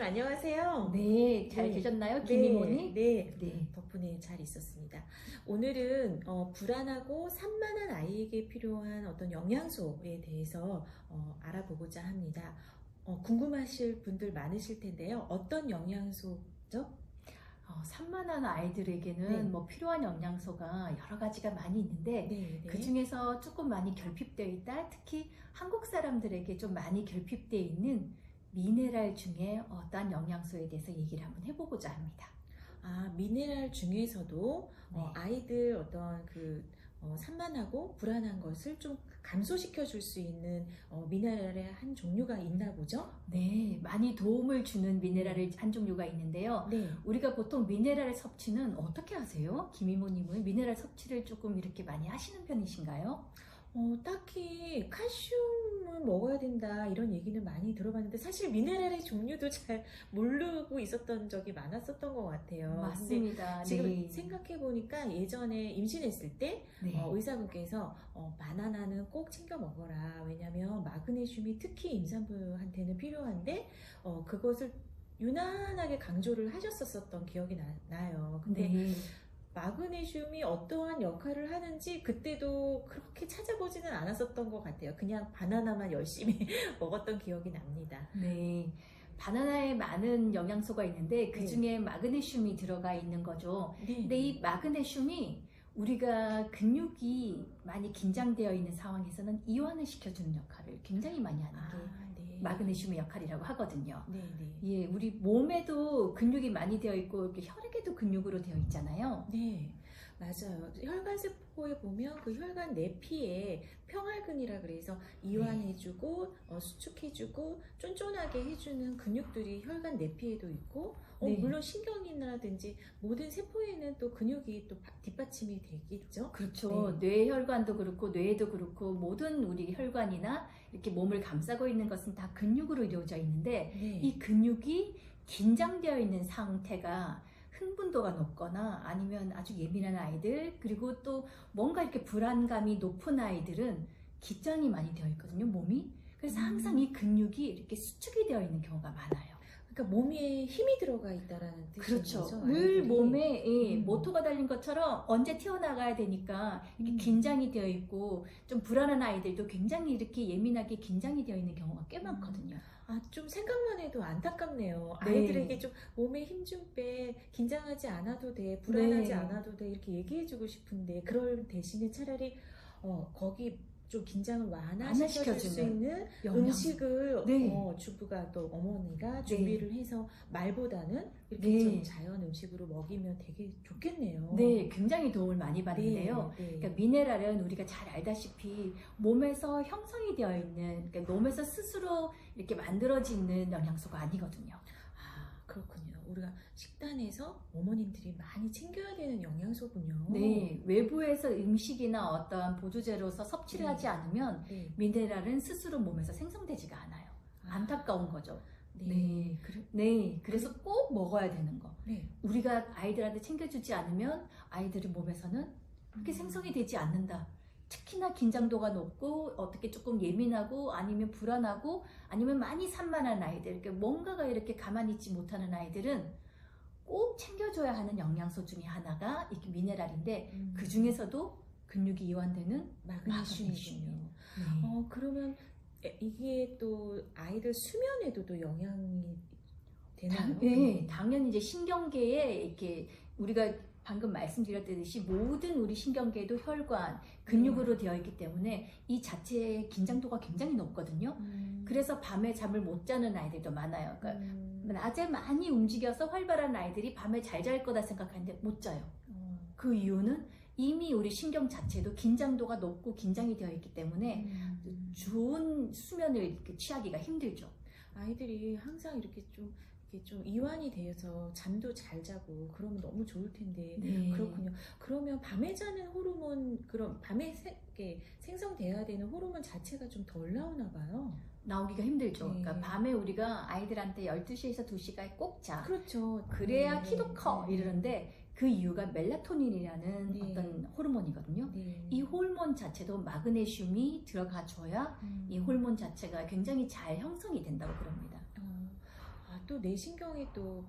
안녕하세요. 네, 잘 네, 계셨나요, 네, 김이모니? 네. 네, 덕분에 잘 있었습니다. 오늘은 불안하고 산만한 아이에게 필요한 어떤 영양소에 대해서 알아보고자 합니다. 궁금하실 분들 많으실 텐데요. 어떤 영양소죠? 산만한 아이들에게는 네, 뭐 필요한 영양소가 여러 가지가 많이 있는데 네, 그 네. 중에서 조금 많이 결핍되어 있다. 특히 한국 사람들에게 좀 많이 결핍되어 있는 미네랄 중에 어떠한 영양소에 대해서 얘기를 한번 해보고자 합니다. 미네랄 중에서도 네. 아이들 어떤 산만하고 불안한 것을 좀 감소시켜 줄 수 있는 미네랄의 한 종류가 있나 보죠? 네, 많이 도움을 주는 미네랄의 한 종류가 있는데요. 네. 우리가 보통 미네랄 섭취는 어떻게 하세요? 김이모님은 미네랄 섭취를 조금 이렇게 많이 하시는 편이신가요? 딱히 칼슘을 먹어야 된다 이런 얘기는 많이 들어봤는데 사실 미네랄의 종류도 잘 모르고 있었던 적이 많았었던 것 같아요. 근데 맞습니다. 지금 네. 생각해 보니까 예전에 임신했을 때 네. 의사분께서 바나나는 꼭 챙겨 먹어라. 왜냐면 마그네슘이 특히 임산부한테는 필요한데 그것을 유난하게 강조를 하셨었던 기억이 나요. 근데 네. 마그네슘이 어떠한 역할을 하는지 그때도 그렇게 찾아보지는 않았었던 것 같아요. 그냥 바나나만 열심히 먹었던 기억이 납니다. 네. 바나나에 많은 영양소가 있는데 그 네. 중에 마그네슘이 들어가 있는 거죠. 네. 근데 이 마그네슘이 우리가 근육이 많이 긴장되어 있는 상황에서는 이완을 시켜주는 역할을 굉장히 많이 하는 게 네. 마그네슘의 역할이라고 하거든요. 네, 네. 예, 우리 몸에도 근육이 많이 되어 있고 이렇게 혈액에도 근육으로 되어 있잖아요. 네, 맞아요. 혈관세포에 보면 그 혈관 내피에 평활근이라 그래서 이완해주고 수축해주고 쫀쫀하게 해주는 근육들이 혈관 내피에도 있고 네. 물론 신경이라든지 모든 세포에는 또 근육이 또 뒷받침이 되겠죠. 그렇죠. 네. 뇌혈관도 그렇고 뇌도 그렇고 모든 우리 혈관이나 이렇게 몸을 감싸고 있는 것은 다 근육으로 이루어져 있는데 네. 이 근육이 긴장되어 있는 상태가 흥분도가 높거나 아니면 아주 예민한 아이들 그리고 또 뭔가 이렇게 불안감이 높은 아이들은 긴장이 많이 되어 있거든요, 몸이. 그래서 항상 이 근육이 이렇게 수축이 되어 있는 경우가 많아요. 그러니까 몸에 힘이 들어가 있다라는 뜻인 그렇죠. 거죠. 늘 아이들이. 몸에 모터가 달린 것처럼 언제 튀어나가야 되니까 이렇게 긴장이 되어 있고 좀 불안한 아이들도 굉장히 이렇게 예민하게 긴장이 되어 있는 경우가 꽤 많거든요. 좀 생각만 해도 안타깝네요. 네. 아이들에게 좀 몸에 힘 좀 빼, 긴장하지 않아도 돼, 불안하지 네. 않아도 돼, 이렇게 얘기해주고 싶은데, 그럴 대신에 차라리, 거기 좀 긴장을 완화시켜줄 수 완화시켜주는 있는 영양소. 음식을, 네. 주부가 또 어머니가 준비를 해서 말보다는 이렇게 네. 좀 자연 음식으로 먹이면 되게 좋겠네요. 네, 굉장히 도움을 많이 받는데요. 네, 네. 그러니까 미네랄은 우리가 잘 알다시피 몸에서 형성이 되어 있는, 그러니까 몸에서 스스로 이렇게 만들어지는 영양소가 아니거든요. 그렇군요. 우리가 식단에서 어머님들이 많이 챙겨야 되는 영양소군요. 네, 외부에서 음식이나 어떠한 보조제로서 섭취를 네. 하지 않으면 네. 미네랄은 스스로 몸에서 생성되지가 않아요. 안타까운 거죠. 네. 그래서 꼭 먹어야 되는 거. 네. 우리가 아이들한테 챙겨주지 않으면 아이들의 몸에서는 그렇게 생성이 되지 않는다. 특히나 긴장도가 높고 어떻게 조금 예민하고 아니면 불안하고 아니면 많이 산만한 아이들, 그러니까 뭔가가 이렇게 가만히 있지 못하는 아이들은 꼭 챙겨줘야 하는 영양소 중에 하나가 이렇게 미네랄인데 그 중에서도 근육이 이완되는 마그네슘이군요. 네. 그러면 이게 또 아이들 수면에도 또 영향이 되나요? 네, 당연히 이제 신경계에 이렇게 우리가 방금 말씀드렸듯이 모든 우리 신경계도 혈관, 근육으로 되어 있기 때문에 이 자체의 긴장도가 굉장히 높거든요. 그래서 밤에 잠을 못 자는 아이들도 많아요. 그러니까 낮에 많이 움직여서 활발한 아이들이 밤에 잘 잘 거다 생각하는데 못 자요. 그 이유는 이미 우리 신경 자체도 긴장도가 높고 긴장이 되어 있기 때문에 좋은 수면을 이렇게 취하기가 힘들죠. 아이들이 항상 이렇게 좀 이완이 되어서 잠도 잘 자고 그러면 너무 좋을 텐데. 네. 그렇군요. 그러면 밤에 자는 호르몬, 그럼 밤에 이렇게 생성돼야 되는 호르몬 자체가 좀 덜 나오나 봐요. 나오기가 힘들죠. 네. 그러니까 밤에 우리가 아이들한테 12시에서 2시까지 꼭 자. 그렇죠. 그래야 키도 커 이러는데 그 이유가 멜라토닌이라는 네. 어떤 호르몬이거든요. 네. 이 호르몬 자체도 마그네슘이 들어가줘야 이 호르몬 자체가 굉장히 잘 형성이 된다고 그럽니다. 또 뇌신경에 또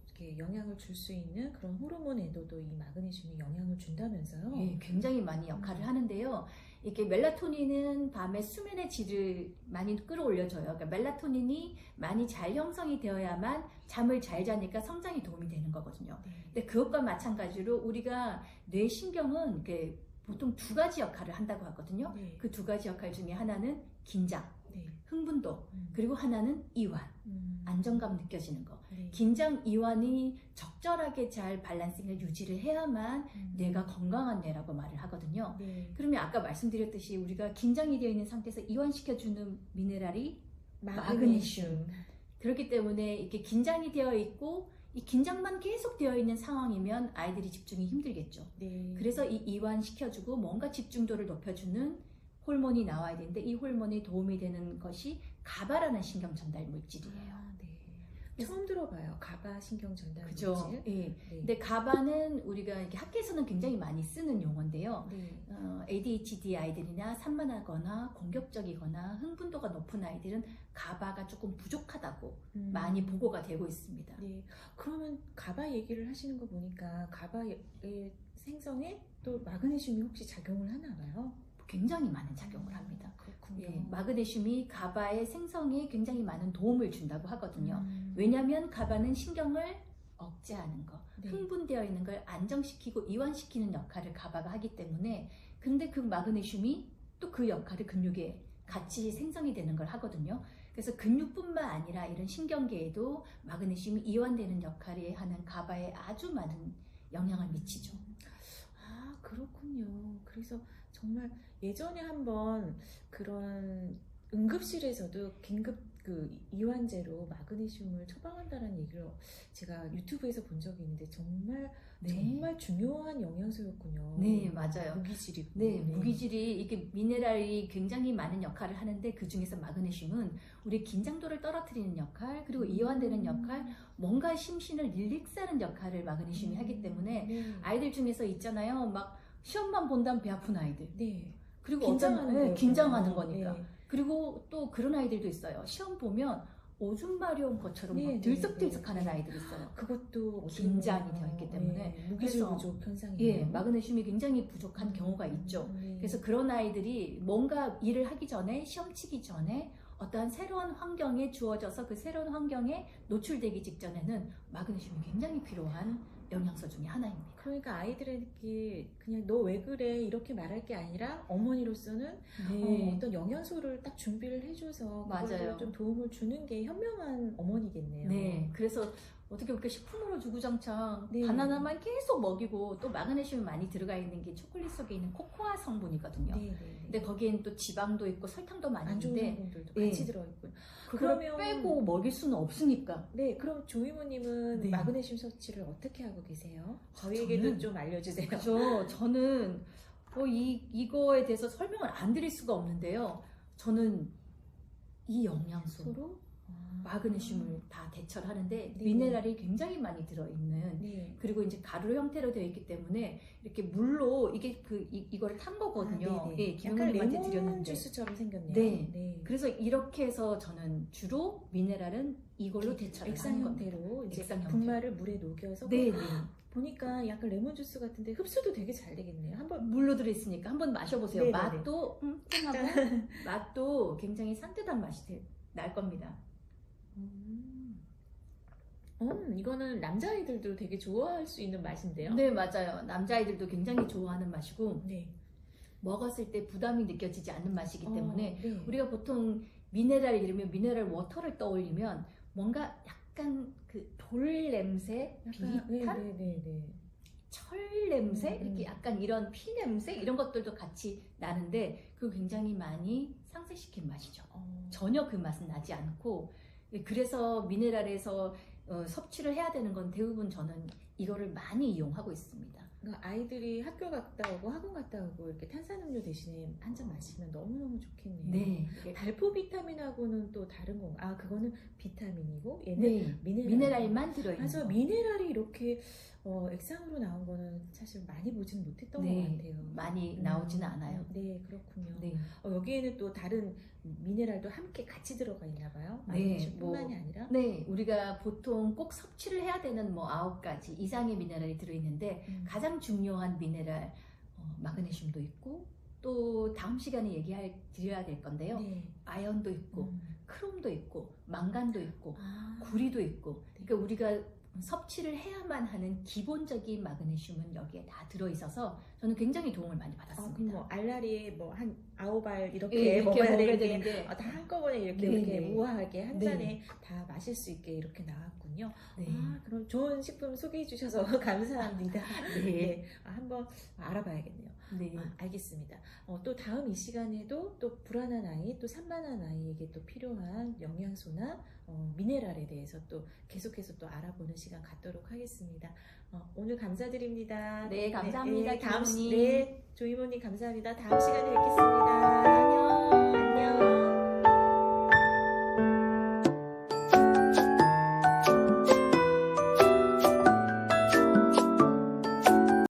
이렇게 영향을 줄 수 있는 그런 호르몬에도 이 마그네슘이 영향을 준다면서요? 예, 굉장히 많이 역할을 하는데요. 이게 멜라토닌은 밤에 수면의 질을 많이 끌어올려줘요. 그러니까 멜라토닌이 많이 잘 형성이 되어야만 잠을 잘 자니까 성장에 도움이 되는 거거든요. 네. 근데 그것과 마찬가지로 우리가 뇌신경은 이렇게 보통 두 가지 역할을 한다고 하거든요. 네. 그 두 가지 역할 중에 하나는 긴장, 네. 흥분도, 그리고 하나는 이완, 안정감 느껴지는 거. 네. 긴장, 이완이 적절하게 잘 밸런싱을 유지를 해야만 뇌가 건강한 뇌라고 말을 하거든요. 네. 그러면 아까 말씀드렸듯이 우리가 긴장이 되어 있는 상태에서 이완시켜주는 미네랄이 마그네슘. 그렇기 때문에 이렇게 긴장이 되어 있고 이 긴장만 계속 되어 있는 상황이면 아이들이 집중이 힘들겠죠. 네. 그래서 이 이완시켜주고 뭔가 집중도를 높여주는 호르몬이 나와야 되는데 이 호르몬이 도움이 되는 것이 가바라는 신경 전달 물질이에요. 네. 처음 들어봐요. 가바 신경 전달 그죠? 물질. 예. 네. 근데 가바는 우리가 이렇게 학교에서는 굉장히 많이 쓰는 용어인데요. 네. ADHD 아이들이나 산만하거나 공격적이거나 흥분도가 높은 아이들은 가바가 조금 부족하다고 많이 보고가 되고 있습니다. 네. 그러면 가바 얘기를 하시는 거 보니까 가바의 생성에 또 마그네슘이 혹시 작용을 하나 봐요? 굉장히 많은 작용을 합니다. 그렇군요. 예, 마그네슘이 가바의 생성에 굉장히 많은 도움을 준다고 하거든요. 왜냐하면 가바는 신경을 억제하는 거, 네. 흥분되어 있는 걸 안정시키고 이완시키는 역할을 가바가 하기 때문에 근데 그 마그네슘이 또 그 역할을 근육에 같이 생성이 되는 걸 하거든요. 그래서 근육뿐만 아니라 이런 신경계에도 마그네슘이 이완되는 역할을 하는 가바에 아주 많은 영향을 미치죠. 아, 그렇군요. 그래서 정말 예전에 한번 그런 응급실에서도 긴급 그 이완제로 마그네슘을 처방한다는 얘기를 제가 유튜브에서 본 적이 있는데 정말 중요한 영양소였군요. 네, 맞아요. 무기질이고. 네, 무기질이 이게 미네랄이 굉장히 많은 역할을 하는데 그 중에서 마그네슘은 우리 긴장도를 떨어뜨리는 역할, 그리고 이완되는 역할, 뭔가 심신을 릴렉스하는 역할을 마그네슘이 하기 때문에 네. 아이들 중에서 있잖아요. 막 시험만 본다면 배 아픈 아이들. 네. 그리고 긴장하는 거예요. 긴장하는 거니까. 네. 그리고 또 그런 아이들도 있어요. 시험 보면 오줌 마려운 것처럼 네, 막 들썩들썩하는 아이들이 있어요. 그것도 긴장이 되어 있기 때문에. 무기질 그래서 부족 현상이에요. 예, 마그네슘이 굉장히 부족한 경우가 있죠. 네. 그래서 그런 아이들이 뭔가 일을 하기 전에, 시험 치기 전에 어떠한 새로운 환경에 주어져서 그 새로운 환경에 노출되기 직전에는 마그네슘이 굉장히 필요한 영양소 중에 하나입니다. 그러니까 아이들에게 그냥 너 왜 그래 이렇게 말할 게 아니라 어머니로서는 어떤 영양소를 딱 준비를 해줘서 맞아요. 좀 도움을 주는 게 현명한 어머니겠네요. 네, 그래서 어떻게 그렇게 식품으로 주구장창 네. 바나나만 계속 먹이고 또 마그네슘이 많이 들어가 있는 게 초콜릿 속에 있는 코코아 성분이거든요. 네, 네. 근데 거기엔 또 지방도 있고 설탕도 많이 안 좋은 있는데 성분들도 네. 같이 들어있고. 그걸 그러면- 빼고 먹일 수는 없으니까. 네, 그럼 조이모님은 네. 마그네슘 섭취를 어떻게 하고 계세요? 저희에게도 저는- 좀 알려주세요. 그죠. 저는 이거에 대해서 설명을 안 드릴 수가 없는데요. 저는 이 영양소 서로 마그네슘을 다 대처를 하는데 네. 미네랄이 굉장히 많이 들어있는 네. 그리고 이제 가루 형태로 되어 있기 때문에 이렇게 물로 이게 이거를 탄 거거든요. 아, 네네. 예, 약간 김영님한테 레몬 드렸는데. 주스처럼 생겼네요. 네. 그래서 이렇게 해서 저는 주로 미네랄은 이걸로 대처를 액상 하는 겁니다. 형태로 이제 액상 형태로. 분말을 물에 녹여서 네, 그- 네. 보니까 약간 레몬 주스 같은데 흡수도 되게 잘 되겠네요. 한번 물로 들어있으니까 한번 마셔보세요. 네네네. 맛도 탱하고 맛도 굉장히 산뜻한 맛이 날 겁니다. 이거는 남자아이들도 되게 좋아할 수 있는 맛인데요. 네, 맞아요. 남자아이들도 굉장히 좋아하는 맛이고 네. 먹었을 때 부담이 느껴지지 않는 맛이기 때문에 네. 우리가 보통 미네랄 이러면 미네랄 워터를 떠올리면 뭔가 약간 그 돌 냄새, 비릿한 네. 철 냄새, 음. 이렇게 약간 이런 피 냄새 이런 것들도 같이 나는데 그 굉장히 많이 상쇄시킨 맛이죠. 전혀 그 맛은 나지 않고 그래서 미네랄에서 섭취를 해야 되는 건 대부분 저는 이거를 많이 이용하고 있습니다. 그러니까 아이들이 학교 갔다 오고 학원 갔다 오고 이렇게 탄산음료 대신에 한 잔 마시면 너무너무 좋겠네요. 네. 발포 비타민하고는 또 다른 건가? 아, 그거는 비타민이고 얘는 네. 미네랄. 미네랄만 들어있는 맞아, 거. 미네랄이 이렇게 액상으로 나온 거는 사실 많이 보지는 못했던 네, 것 같아요. 많이 나오지는 않아요. 네, 그렇군요. 네. 여기에는 또 다른 미네랄도 함께 같이 들어가 있나 봐요. 네, 마그네슘뿐만이 아니라. 네, 우리가 보통 꼭 섭취를 해야 되는 뭐 9가지 이상의 미네랄이 들어있는데 가장 중요한 미네랄 마그네슘도 있고 또 다음 시간에 드려야 될 건데요. 네. 아연도 있고 크롬도 있고 망간도 있고 아, 구리도 있고 그러니까 우리가 섭취를 해야만 하는 기본적인 마그네슘은 여기에 다 들어있어서 저는 굉장히 도움을 많이 그럼 받았습니다. 뭐 알알이 뭐 한 9알 이렇게 예, 이렇게 먹어야 먹어야 되는데 되는데 다 한꺼번에 이렇게, 네, 이렇게 네. 우아하게 한 네. 잔에 다 마실 수 있게 이렇게 나왔군요. 네. 그럼 좋은 식품 소개해 주셔서 감사합니다. 네. 한번 알아봐야겠네요. 네. 알겠습니다. 또 다음 이 시간에도 또 불안한 아이, 또 산만한 아이에게 또 필요한 영양소나 미네랄에 대해서 또 계속해서 또 알아보는 시간 갖도록 하겠습니다. 오늘 감사드립니다. 네, 감사합니다, 다음 김이모님. 네, 조이모님 감사합니다. 다음 시간에 뵙겠습니다.